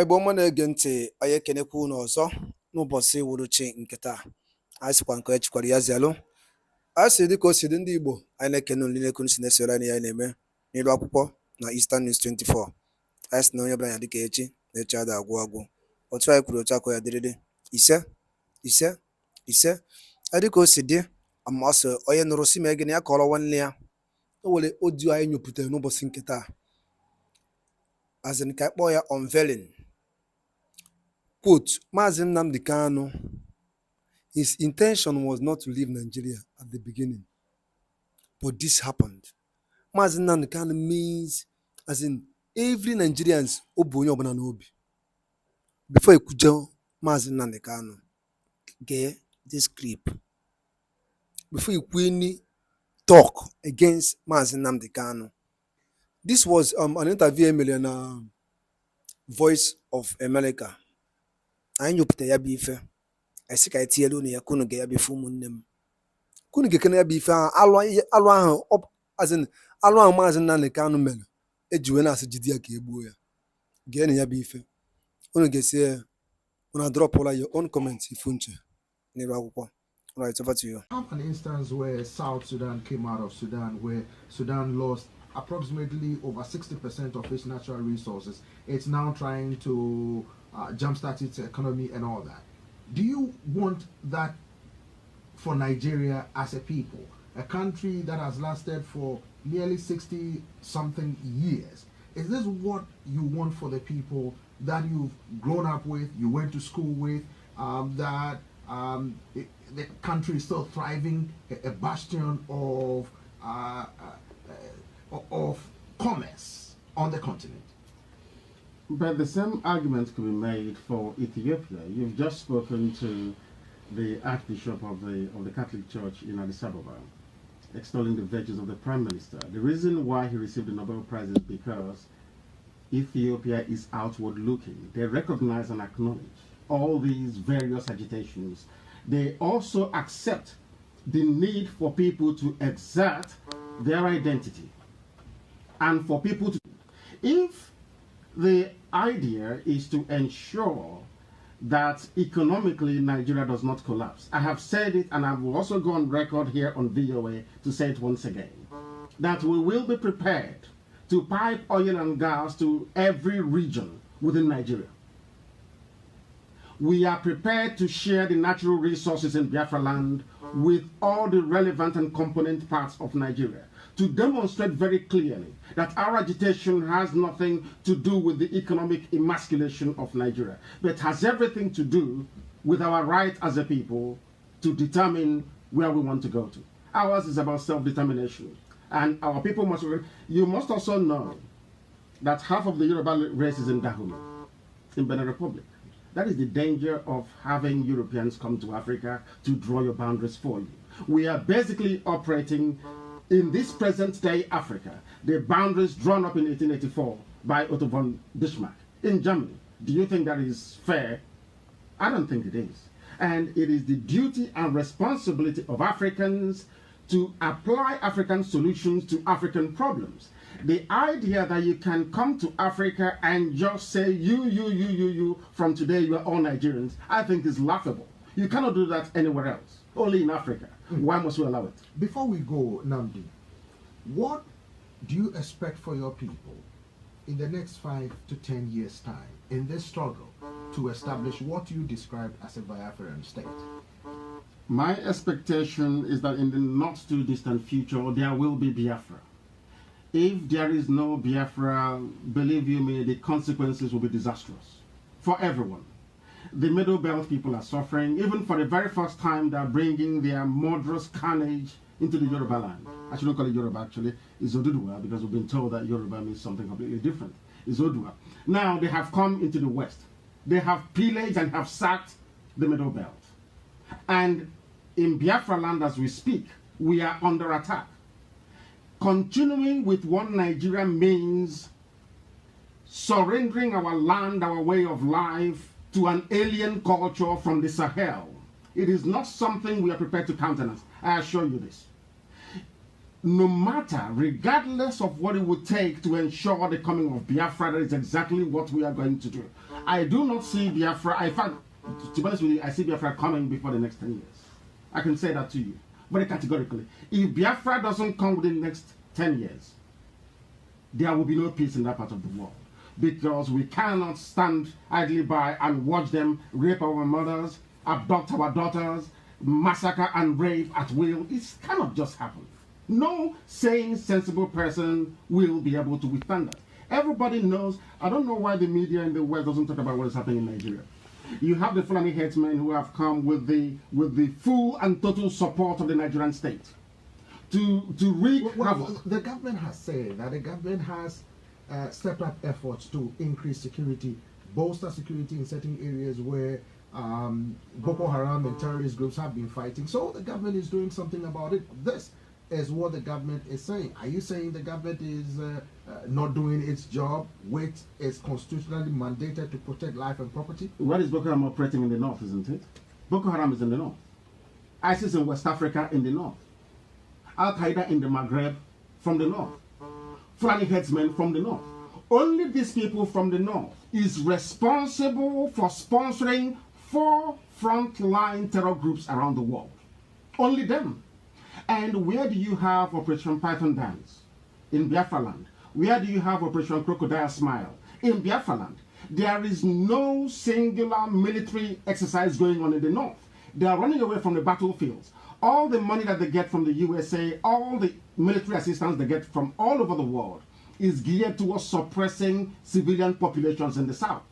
Igbo ọma na-ege ntị, anyị ekenekwa unu ọzọ n'ụbọchị wuruchi nke taa. Anyị sịkwa nke echikwara ya zialụ. A sị dịka o si dị ndị Igbo, anyị na-ekene unu niile si na-esoro anyị ya na-eme n'iru akwụkwọ na Eastern News 24. Anyị sị na onye bụla ya dịka echi na echi ada agwụ agwụ. Otu anyị kwuru otu akọ ya dịrịdị ise ise ise. Dịka o si dị, amasị onye nụrụ si mee gịnị ya kọrọ nwanne ya. O nwere odiyo anyị nyopụtara n'ụbọchị nke taa, as in ka kpọọ ya unveiling. Quote, Mazi Nnamdi Kanu, his intention was not to leave Nigeria at the beginning, but this happened. Mazi Nnamdi Kanu means, as in every Nigerians obu onye ọbụla n'obi. Before ikujo Mazi Nnamdi Kanu, get this clip. Before you talk against Mazi Nnamdi Kanu. This was an interview on Voice of America. I nyopụta ya bụ ife. I sị ka anyị tinyelu unu ya kunu ga ya bụ ife ụmụnne m. Kunu ga-ekene ya bụ ife alụ ahụ alụ ahụ Maazị Nnamdi Kanu mere eji wee na-asị jide ya ka egbuo ya. Geenụ ya bụ ife. Unu ga-esi ya unu drọpụla your own comment ifu nche n'iru akwụkwọ. All right, over to you. I have an instance where South Sudan came out of Sudan, where Sudan lost approximately over 60% of its natural resources. It's now trying to jumpstart its economy and all that. Do you want that for Nigeria as a people? A country that has lasted for nearly 60-something years. Is this what you want for the people that you've grown up with, you went to school with, that the country is still thriving, a bastion of commerce on the continent? But the same argument could be made for Ethiopia. You've just spoken to the Archbishop of the Catholic Church in Addis Ababa, extolling the virtues of the Prime Minister. The reason why he received the Nobel Prize is because Ethiopia is outward looking. They recognize and acknowledge all these various agitations. They also accept the need for people to exert their identity and for people to... If the idea is to ensure that economically Nigeria does not collapse, I have said it and I will also go on record here on VOA to say it once again, that we will be prepared to pipe oil and gas to every region within Nigeria. We are prepared to share the natural resources in Biafra land with all the relevant and component parts of Nigeria to demonstrate very clearly that our agitation has nothing to do with the economic emasculation of Nigeria, but has everything to do with our right as a people to determine where we want to go to. Ours is about self-determination. And our people must... You must also know that half of the Yoruba race is in Dahomey, in Benin Republic. That is the danger of having Europeans come to Africa to draw your boundaries for you. We are basically operating in this present day Africa, the boundaries drawn up in 1884 by Otto von Bismarck in Germany. Do you think that is fair? I don't think it is. And it is the duty and responsibility of Africans to apply African solutions to African problems. The idea that you can come to Africa and just say, you, from today you are all Nigerians, I think is laughable. You cannot do that anywhere else, only in Africa. Why must we allow it? Before we go, Nnamdi, what do you expect for your people in the next 5 to 10 years' time in this struggle to establish what you described as a Biafran state? My expectation is that in the not too distant future, there will be Biafra. If there is no Biafra, believe you me, the consequences will be disastrous for everyone. The Middle Belt people are suffering. Even for the very first time, they are bringing their murderous carnage into the Yoruba land. I shouldn't call it Yoruba, actually. It's Oduduwa, because we've been told that Yoruba means something completely different. It's Odua. Now they have come into the West. They have pillaged and have sacked the Middle Belt. And in Biafra land as we speak, we are under attack. Continuing with one Nigeria means surrendering our land, our way of life, to an alien culture from the Sahel. It is not something we are prepared to countenance. I assure you this. No matter, regardless of what it would take to ensure the coming of Biafra, that is exactly what we are going to do. I do not see Biafra. In fact, to be honest with you, I see Biafra coming before the next 10 years. I can say that to you very categorically. If Biafra doesn't come within the next 10 years, there will be no peace in that part of the world. Because we cannot stand idly by and watch them rape our mothers, abduct our daughters, massacre and rape at will. It cannot just happen. No sane, sensible person will be able to withstand that. Everybody knows. I don't know why the media in the West doesn't talk about what is happening in Nigeria. You have the Fulani headsmen who have come with the full and total support of the Nigerian state to wreak havoc. The government has said that the government has stepped up efforts to increase security, bolster security in certain areas where Boko Haram and terrorist groups have been fighting. So the government is doing something about it. This is what the government is saying. Are you saying the government is not doing its job, which is constitutionally mandated to protect life and property? Where is Boko Haram operating in the north, isn't it? Boko Haram is in the north. ISIS in West Africa in the north. Al-Qaeda in the Maghreb from the north. Fulani headsmen from the north. Only these people from the north is responsible for sponsoring 4 frontline terror groups around the world. Only them. And where do you have Operation Python Dance? In Biafra land. Where do you have Operation Crocodile Smile? In Biafra land. There is no singular military exercise going on in the north. They are running away from the battlefields. All the money that they get from the USA, all the military assistance they get from all over the world is geared towards suppressing civilian populations in the south.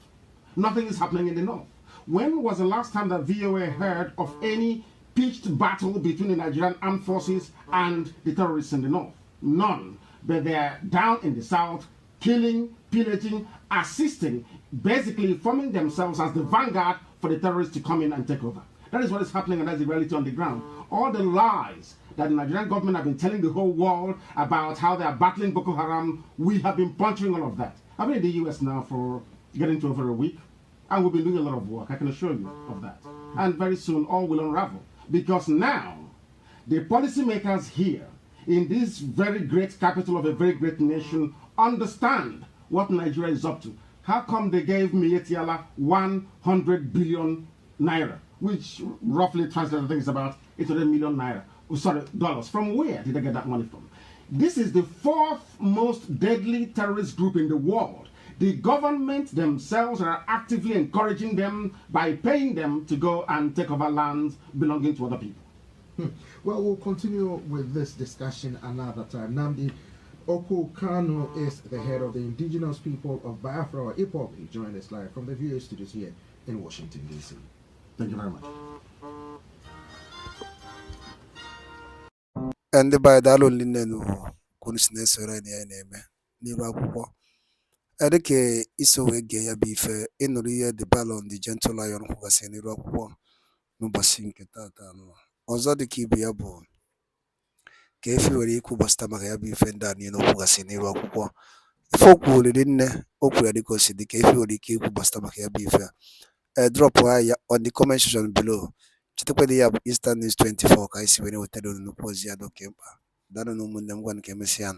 Nothing is happening in the north. When was the last time that VOA heard of any pitched battle between the Nigerian armed forces and the terrorists in the north? None. But they are down in the south, killing, pillaging, assisting, basically forming themselves as the vanguard for the terrorists to come in and take over. That is what is happening, and that's the reality on the ground. All the lies that the Nigerian government have been telling the whole world about how they are battling Boko Haram, we have been puncturing all of that. I've been in the US now for getting to over a week, and we've been doing a lot of work, I can assure you of that. And very soon, all will unravel. Because now, the policymakers here, in this very great capital of a very great nation, understand what Nigeria is up to. How come they gave Mietiala 100 billion naira, which roughly translated, I think, is about 800 million naira. Oh, sorry, dollars. From where did they get that money from? This is the 4th most deadly terrorist group in the world. The government themselves are actively encouraging them by paying them to go and take over lands belonging to other people. Well, we'll continue with this discussion another time. Namdi Okukano is the head of the indigenous people of Biafra, or IPOB. He joined us live from the VOA studios here in Washington, D.C. Thank you very much. ndị be anyị daalụ nne na kwunu si na-esoro anyị ya na-eme n'iru akwụkwọ dịka iso wee gee ya bụ ife ịnụrụ ihe the Ballon the Gentle Lion kwugasị n'iru akwụkwọ n'ụbọchị nke taata anụ ọzọ dịka ibe ya bụ ka efi nwere ikwu gbasịta maka ya bụ ife ndị a niile okwugasị n'iru akwụkwọ ife okwu olili nne okwu ya dịka osi dịka efi nwere ike ikwu gbasịta maka ya bụ ife drop ya on the comment section below. Chetakwa ya bụ Eastern News 24 ka anyị si were wetara unu nnukwu ozi ya dị oke mkpa. Daalụ na ụmụnne m gwa nke emesịa.